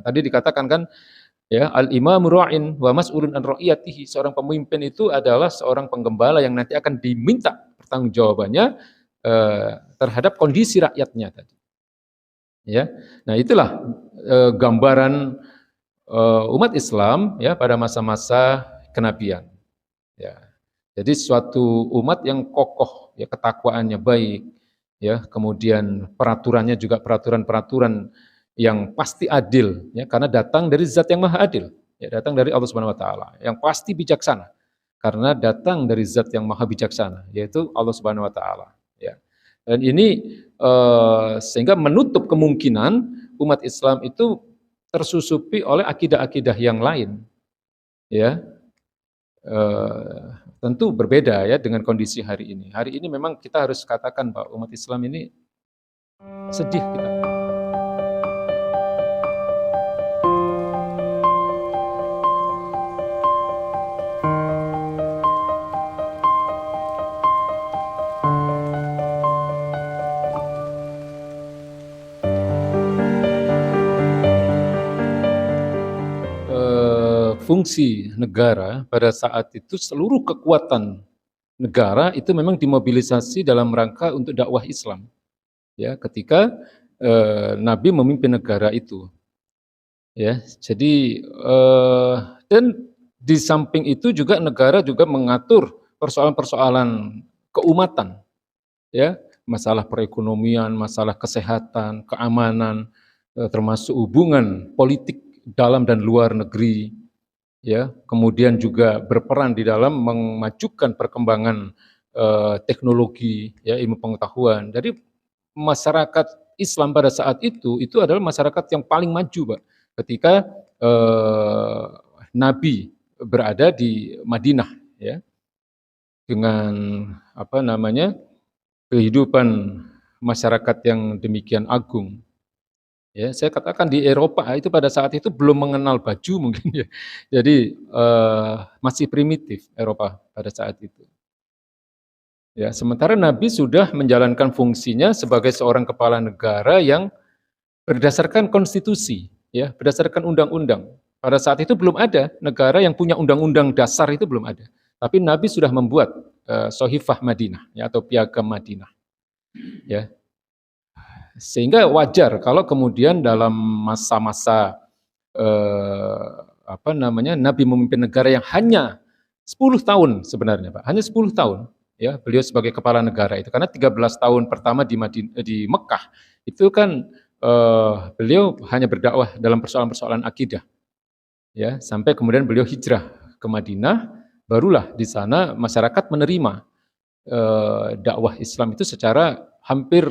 Tadi dikatakan kan, ya, al-imamu ra'in wa mas'ulun an ra'iyatihi. Seorang pemimpin itu adalah seorang penggembala yang nanti akan diminta pertanggungjawabannya terhadap kondisi rakyatnya tadi. Ya. Nah, itulah gambaran umat Islam ya pada masa-masa kenabian. Ya. Jadi suatu umat yang kokoh, ya ketakwaannya baik, ya kemudian peraturannya juga peraturan-peraturan yang pasti adil, ya karena datang dari Zat yang Maha Adil, ya datang dari Allah Subhanahu Wa Taala, yang pasti bijaksana, karena datang dari Zat yang Maha Bijaksana, yaitu Allah Subhanahu Wa Taala. Ya. Dan ini sehingga menutup kemungkinan umat Islam itu tersusupi oleh akidah-akidah yang lain, ya. Tentu berbeda ya dengan kondisi hari ini. Hari ini memang kita harus katakan bahwa umat Islam ini sedih kita. Fungsi negara pada saat itu seluruh kekuatan negara itu memang dimobilisasi dalam rangka untuk dakwah Islam. Ya, ketika Nabi memimpin negara itu. Ya, jadi dan di samping itu juga negara juga mengatur persoalan-persoalan keumatan, ya, masalah perekonomian, masalah kesehatan, keamanan, termasuk hubungan politik dalam dan luar negeri, ya, kemudian juga berperan di dalam memajukan perkembangan teknologi, ya, ilmu pengetahuan. Jadi masyarakat Islam pada saat itu adalah masyarakat yang paling maju, Pak, ketika Nabi berada di Madinah, ya, dengan apa namanya kehidupan masyarakat yang demikian agung. Ya, saya katakan di Eropa itu pada saat itu belum mengenal baju mungkin ya. Jadi masih primitif Eropa pada saat itu. Ya, sementara Nabi sudah menjalankan fungsinya sebagai seorang kepala negara yang berdasarkan konstitusi, ya, berdasarkan undang-undang. Pada saat itu belum ada negara yang punya undang-undang dasar, itu belum ada. Tapi Nabi sudah membuat Sohifah Madinah, ya, atau Piagam Madinah. Ya, sehingga wajar kalau kemudian dalam masa-masa apa namanya Nabi memimpin negara yang hanya 10 tahun sebenarnya, Pak, hanya 10 tahun, ya, beliau sebagai kepala negara itu, karena 13 tahun pertama di Mekah itu kan beliau hanya berdakwah dalam persoalan-persoalan akidah, ya, sampai kemudian beliau hijrah ke Madinah, barulah di sana masyarakat menerima dakwah Islam itu secara hampir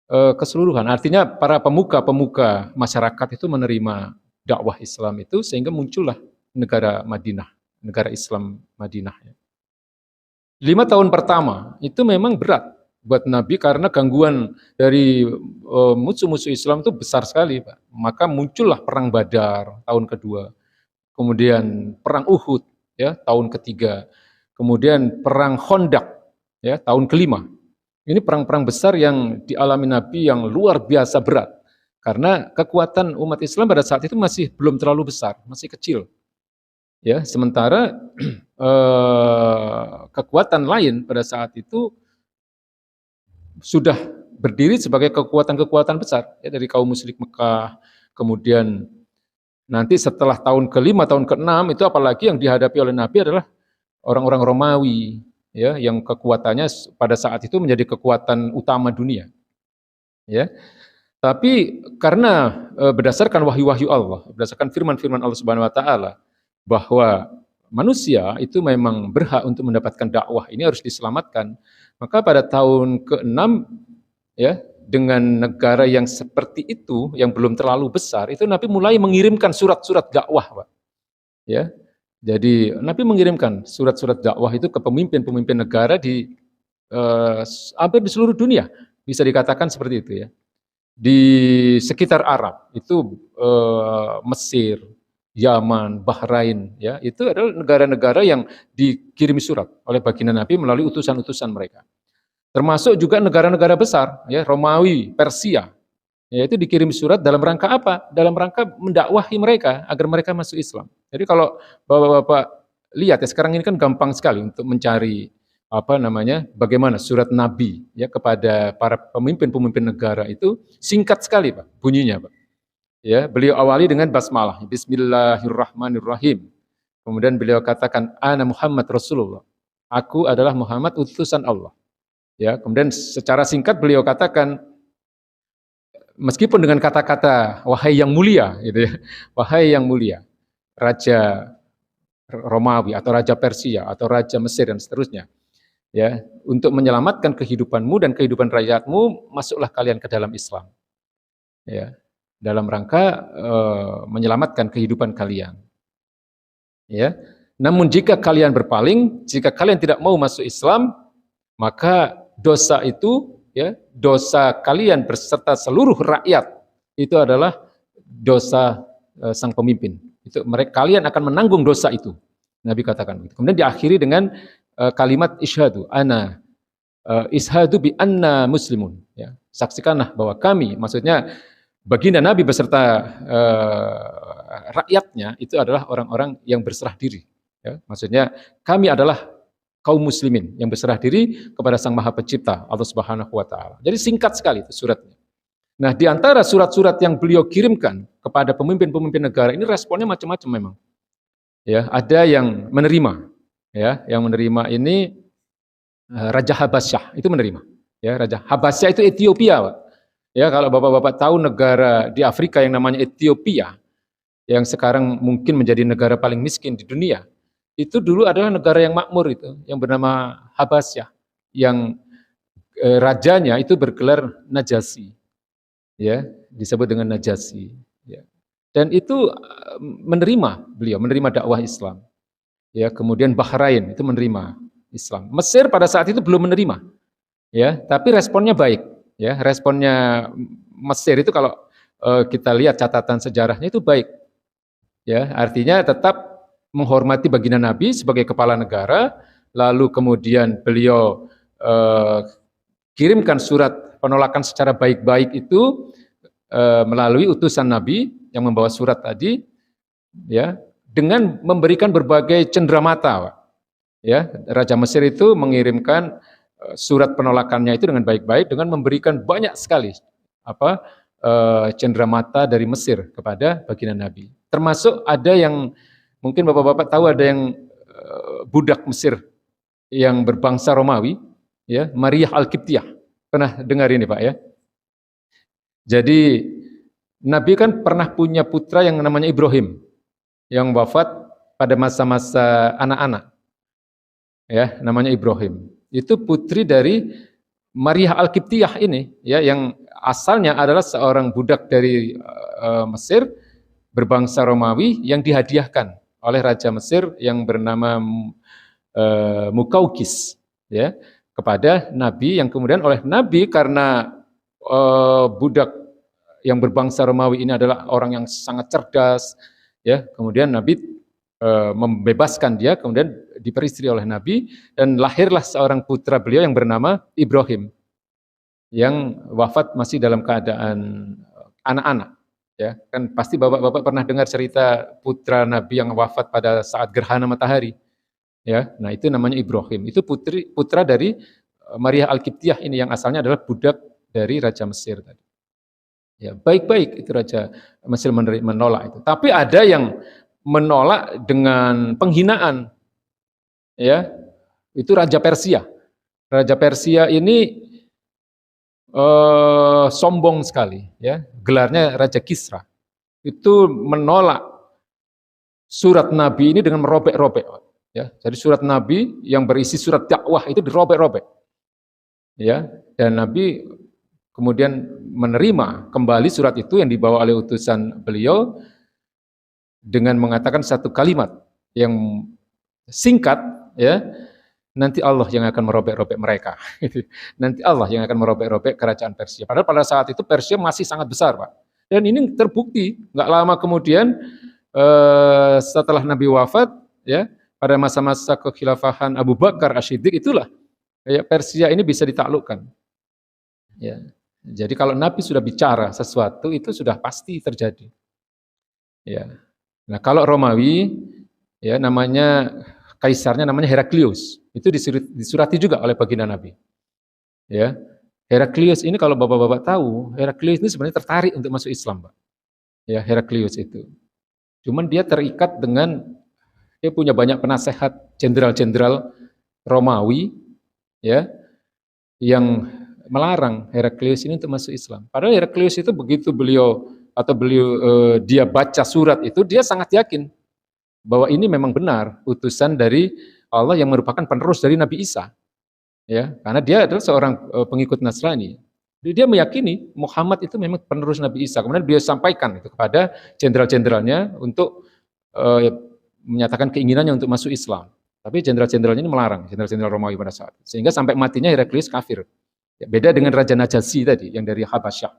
keseluruhan. Artinya para pemuka-pemuka masyarakat itu menerima dakwah Islam itu, sehingga muncullah negara Madinah, negara Islam Madinah. 5 tahun pertama itu memang berat buat Nabi karena gangguan dari musuh-musuh Islam itu besar sekali, Pak. Maka muncullah perang Badar tahun kedua, kemudian perang Uhud, ya, tahun ketiga, kemudian perang Khandaq, ya, tahun kelima. Ini perang-perang besar yang dialami Nabi yang luar biasa berat. Karena kekuatan umat Islam pada saat itu masih belum terlalu besar, masih kecil. Ya, sementara kekuatan lain pada saat itu sudah berdiri sebagai kekuatan-kekuatan besar, ya, dari kaum musyrik Mekah, kemudian nanti setelah tahun ke-5, tahun ke-6 itu apalagi yang dihadapi oleh Nabi adalah orang-orang Romawi, ya, yang kekuatannya pada saat itu menjadi kekuatan utama dunia. Ya. Tapi karena berdasarkan wahyu-wahyu Allah, berdasarkan firman-firman Allah Subhanahu wa taala bahwa manusia itu memang berhak untuk mendapatkan dakwah, ini harus diselamatkan. Maka pada tahun ke-6, ya, dengan negara yang seperti itu, yang belum terlalu besar, itu Nabi mulai mengirimkan surat-surat dakwah, Pak. Ya. Jadi Nabi mengirimkan surat-surat dakwah itu ke pemimpin-pemimpin negara di hampir di seluruh dunia, bisa dikatakan seperti itu, ya. Di sekitar Arab itu Mesir, Yaman, Bahrain, ya, itu adalah negara-negara yang dikirimi surat oleh baginda Nabi melalui utusan-utusan mereka. Termasuk juga negara-negara besar, ya, Romawi, Persia, Yaitu dikirim surat dalam rangka apa? Dalam rangka mendakwahi mereka agar mereka masuk Islam. Jadi kalau Bapak-bapak lihat ya, sekarang ini kan gampang sekali untuk mencari bagaimana surat Nabi ya kepada para pemimpin-pemimpin negara itu singkat sekali Pak bunyinya Pak. Ya, beliau awali dengan basmalah, Bismillahirrahmanirrahim. Kemudian beliau katakan, Ana Muhammad Rasulullah. Aku adalah Muhammad utusan Allah. Ya, kemudian secara singkat beliau katakan, meskipun dengan kata-kata wahai yang mulia, gitu ya, wahai yang mulia, Raja Romawi atau Raja Persia atau Raja Mesir dan seterusnya, ya, untuk menyelamatkan kehidupanmu dan kehidupan rakyatmu, masuklah kalian ke dalam Islam. Ya, dalam rangka menyelamatkan kehidupan kalian. Ya. Namun jika kalian berpaling, jika kalian tidak mau masuk Islam, maka dosa itu, ya, dosa kalian berserta seluruh rakyat itu adalah dosa sang pemimpin. Itu kalian akan menanggung dosa itu. Nabi katakan begitu. Kemudian diakhiri dengan kalimat isyhadu ana ishadu bi anna muslimun. Ya. Saksikanlah bahwa kami, maksudnya baginda Nabi beserta rakyatnya itu adalah orang-orang yang berserah diri. Ya, maksudnya kami adalah kaum muslimin yang berserah diri kepada Sang Maha Pencipta Allah Subhanahu wa taala. Jadi singkat sekali itu suratnya. Nah, di antara surat-surat yang beliau kirimkan kepada pemimpin-pemimpin negara ini responnya macam-macam memang. Ya, ada yang menerima. Ya, yang menerima ini Raja Habasyah itu menerima. Ya, Raja Habasyah itu Ethiopia, Pak. Ya, kalau Bapak-bapak tahu negara di Afrika yang namanya Ethiopia, yang sekarang mungkin menjadi negara paling miskin di dunia, itu dulu adalah negara yang makmur itu, yang bernama Habasyah, yang rajanya itu bergelar Najasyi, ya, disebut dengan Najasyi. Ya. Dan itu beliau menerima dakwah Islam. Ya, kemudian Bahrain itu menerima Islam. Mesir pada saat itu belum menerima, ya, tapi responnya baik. Ya, responnya Mesir itu kalau kita lihat catatan sejarahnya itu baik. Ya, artinya tetap menghormati baginda Nabi sebagai kepala negara, lalu kemudian beliau kirimkan surat penolakan secara baik-baik itu melalui utusan Nabi yang membawa surat tadi, ya, dengan memberikan berbagai cenderamata. Ya, Raja Mesir itu mengirimkan surat penolakannya itu dengan baik-baik, dengan memberikan banyak sekali cenderamata dari Mesir kepada baginda Nabi. Termasuk ada yang mungkin Bapak-bapak tahu, ada yang budak Mesir yang berbangsa Romawi, ya, Maria Al-Qibtiyah. Pernah dengar ini Pak ya? Jadi Nabi kan pernah punya putra yang namanya Ibrahim, yang wafat pada masa-masa anak-anak. Ya, namanya Ibrahim. Itu putri dari Maria Al-Qibtiyah ini, ya, yang asalnya adalah seorang budak dari Mesir berbangsa Romawi yang dihadiahkan oleh Raja Mesir yang bernama Mukaukis, ya, kepada Nabi, yang kemudian oleh Nabi karena budak yang berbangsa Romawi ini adalah orang yang sangat cerdas, ya, kemudian Nabi membebaskan dia, kemudian diperistri oleh Nabi dan lahirlah seorang putra beliau yang bernama Ibrahim, yang wafat masih dalam keadaan anak-anak. Ya, kan pasti Bapak-bapak pernah dengar cerita putra Nabi yang wafat pada saat gerhana matahari. Ya, nah itu namanya Ibrahim. Itu putra dari Maria Al-Qibtiyah ini yang asalnya adalah budak dari Raja Mesir tadi. Ya, baik-baik itu Raja Mesir menolak itu. Tapi ada yang menolak dengan penghinaan. Ya, itu Raja Persia. Raja Persia ini sombong sekali, ya, gelarnya Raja Kisra. Itu menolak surat Nabi ini dengan merobek-robek, ya. Jadi surat Nabi yang berisi surat dakwah itu dirobek-robek, ya. Dan Nabi kemudian menerima kembali surat itu yang dibawa oleh utusan beliau dengan mengatakan satu kalimat yang singkat, ya. Nanti Allah yang akan merobek-robek mereka. Nanti Allah yang akan merobek-robek kerajaan Persia. Padahal pada saat itu Persia masih sangat besar, Pak. Dan ini terbukti, nggak lama kemudian setelah Nabi wafat, ya, pada masa-masa kekhilafahan Abu Bakar As-Siddiq itulah, ya, Persia ini bisa ditaklukkan. Ya. Jadi kalau Nabi sudah bicara sesuatu itu sudah pasti terjadi. Ya. Nah, kalau Romawi ya namanya kaisarnya namanya Heraklius. Itu disurati juga oleh baginda Nabi. Ya. Heraklius ini kalau Bapak-bapak tahu, Heraklius ini sebenarnya tertarik untuk masuk Islam, Pak. Ya, Heraklius itu. Cuman dia terikat dengan dia punya banyak penasehat jenderal-jenderal Romawi ya yang melarang Heraklius ini untuk masuk Islam. Padahal Heraklius itu begitu dia baca surat itu dia sangat yakin bahwa ini memang benar utusan dari Allah yang merupakan penerus dari Nabi Isa. Ya, karena dia adalah seorang pengikut Nasrani. Jadi dia meyakini Muhammad itu memang penerus Nabi Isa. Kemudian beliau sampaikan itu kepada jenderal-jenderalnya untuk menyatakan keinginannya untuk masuk Islam. Tapi jenderal-jenderalnya ini melarang, jenderal-jenderal Romawi pada saat itu. Sehingga sampai matinya Heraklius kafir. Ya, beda dengan Raja Najasyi tadi, yang dari Habasyah.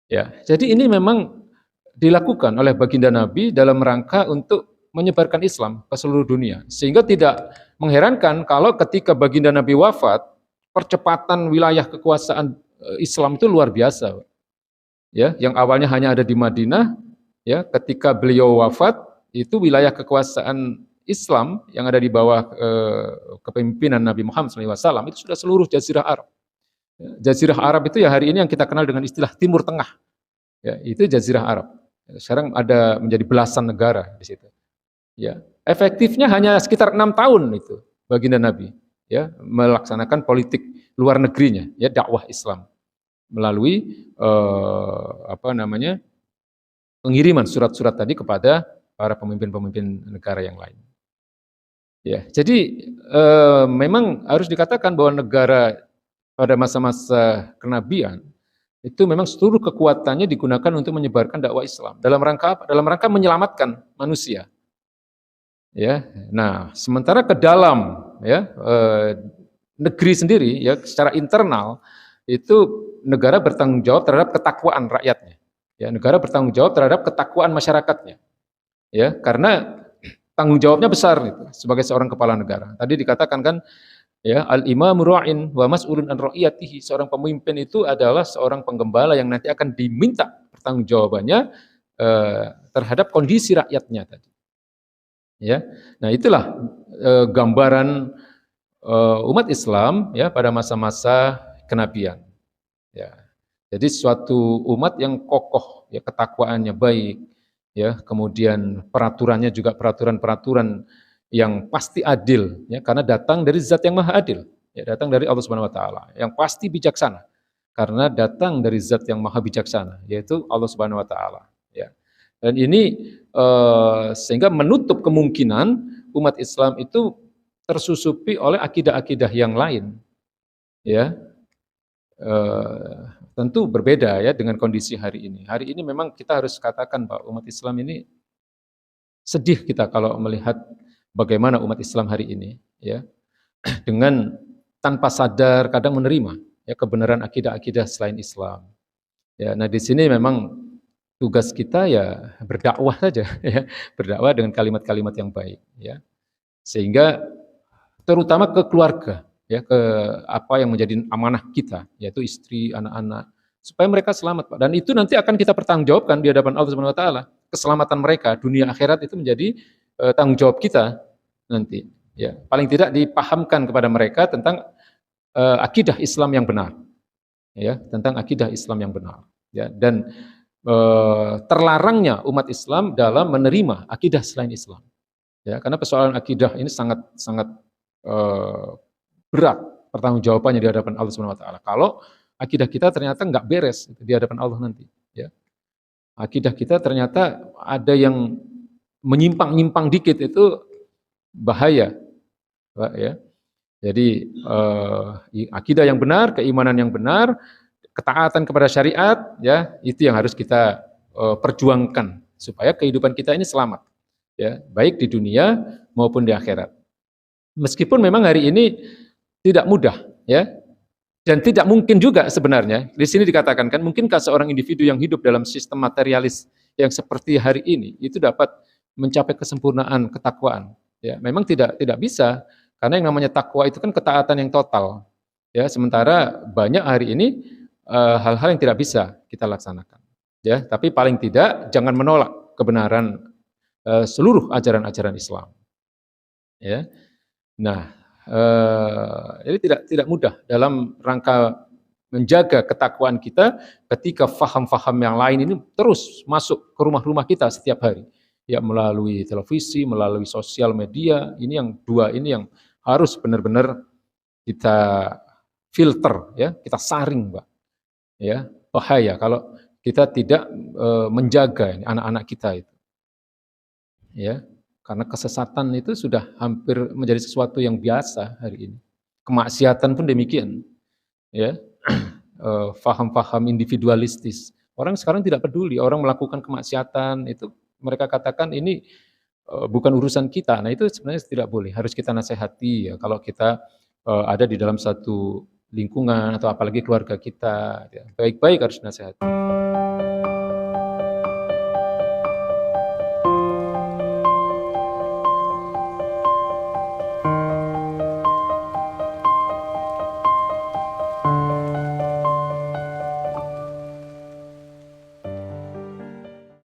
Ya, jadi ini memang dilakukan oleh baginda Nabi dalam rangka untuk menyebarkan Islam ke seluruh dunia. Sehingga tidak mengherankan kalau ketika baginda Nabi wafat, percepatan wilayah kekuasaan Islam itu luar biasa. Ya, yang awalnya hanya ada di Madinah, ya, ketika beliau wafat, itu wilayah kekuasaan Islam yang ada di bawah kepemimpinan Nabi Muhammad SAW itu sudah seluruh Jazirah Arab. Jazirah Arab itu ya hari ini yang kita kenal dengan istilah Timur Tengah. Ya, itu Jazirah Arab. Sekarang ada menjadi belasan negara di situ. Ya, efektifnya hanya sekitar 6 tahun itu baginda Nabi, ya, melaksanakan politik luar negerinya, ya, dakwah Islam melalui pengiriman surat-surat tadi kepada para pemimpin-pemimpin negara yang lain. Ya, jadi memang harus dikatakan bahwa negara pada masa-masa kenabian itu memang seluruh kekuatannya digunakan untuk menyebarkan dakwah Islam dalam rangka apa? Dalam rangka menyelamatkan manusia. Ya, nah sementara ke dalam ya negeri sendiri ya secara internal itu negara bertanggung jawab terhadap ketakwaan rakyatnya. Ya, negara bertanggung jawab terhadap ketakwaan masyarakatnya. Ya, karena tanggung jawabnya besar itu sebagai seorang kepala negara. Tadi dikatakan kan ya al-imamu ra'in wa mas'ulun an ra'iyatihi. Seorang pemimpin itu adalah seorang penggembala yang nanti akan diminta pertanggungjawabannya terhadap kondisi rakyatnya tadi. Ya. Nah, itulah gambaran umat Islam ya pada masa-masa kenabian. Ya. Jadi suatu umat yang kokoh ya ketakwaannya baik, ya, kemudian peraturannya juga peraturan-peraturan yang pasti adil, ya, karena datang dari Zat yang Maha Adil, ya, datang dari Allah Subhanahu Wa Taala, yang pasti bijaksana, karena datang dari Zat yang Maha Bijaksana, yaitu Allah Subhanahu Wa Taala, ya. Dan ini sehingga menutup kemungkinan umat Islam itu tersusupi oleh akidah-akidah yang lain, ya. Tentu berbeda ya dengan kondisi hari ini. Hari ini memang kita harus katakan bahwa umat Islam ini sedih kita kalau melihat bagaimana umat Islam hari ini ya dengan tanpa sadar kadang menerima ya kebenaran akidah-akidah selain Islam. Ya, nah di sini memang tugas kita ya berdakwah saja ya, berdakwah dengan kalimat-kalimat yang baik ya. Sehingga terutama ke keluarga ya, ke apa yang menjadi amanah kita, yaitu istri, anak-anak, supaya mereka selamat, Pak. Dan itu nanti akan kita pertanggungjawabkan di hadapan Allah Subhanahu Wa Taala. Keselamatan mereka, dunia akhirat itu menjadi tanggung jawab kita nanti. Ya, paling tidak dipahamkan kepada mereka tentang akidah Islam yang benar, ya, tentang akidah Islam yang benar. Ya, dan terlarangnya umat Islam dalam menerima akidah selain Islam. Ya, karena persoalan akidah ini sangat berat pertanggungjawabannya di hadapan Allah Subhanahu Wa Taala. Kalau akidah kita ternyata nggak beres di hadapan Allah nanti, ya. Akidah kita ternyata ada yang menyimpang-nyimpang dikit itu bahaya, Pak, ya. Jadi akidah yang benar, keimanan yang benar, ketaatan kepada syariat, ya, itu yang harus kita perjuangkan supaya kehidupan kita ini selamat, ya, baik di dunia maupun di akhirat. Meskipun memang hari ini tidak mudah, ya, dan tidak mungkin juga sebenarnya. Di sini dikatakan kan, mungkinkah seorang individu yang hidup dalam sistem materialis yang seperti hari ini itu dapat mencapai kesempurnaan ketakwaan? Ya, memang tidak bisa, karena yang namanya takwa itu kan ketaatan yang total. Ya, sementara banyak hari ini hal-hal yang tidak bisa kita laksanakan. Ya, tapi paling tidak jangan menolak kebenaran seluruh ajaran-ajaran Islam. Ya, nah ini tidak mudah dalam rangka menjaga ketakwaan kita ketika faham-faham yang lain ini terus masuk ke rumah-rumah kita setiap hari. Ya, melalui televisi, melalui sosial media, ini yang dua ini yang harus benar-benar kita filter, ya, kita saring, Mbak. Ya, bahaya kalau kita tidak menjaga anak-anak kita itu, ya. Karena kesesatan itu sudah hampir menjadi sesuatu yang biasa hari ini. Kemaksiatan pun demikian, ya. Faham-faham individualistis. Orang sekarang tidak peduli, orang melakukan kemaksiatan itu mereka katakan ini bukan urusan kita. Nah, itu sebenarnya tidak boleh, harus kita nasihati ya kalau kita ada di dalam satu lingkungan atau apalagi keluarga kita, ya. Baik-baik harus nasihati.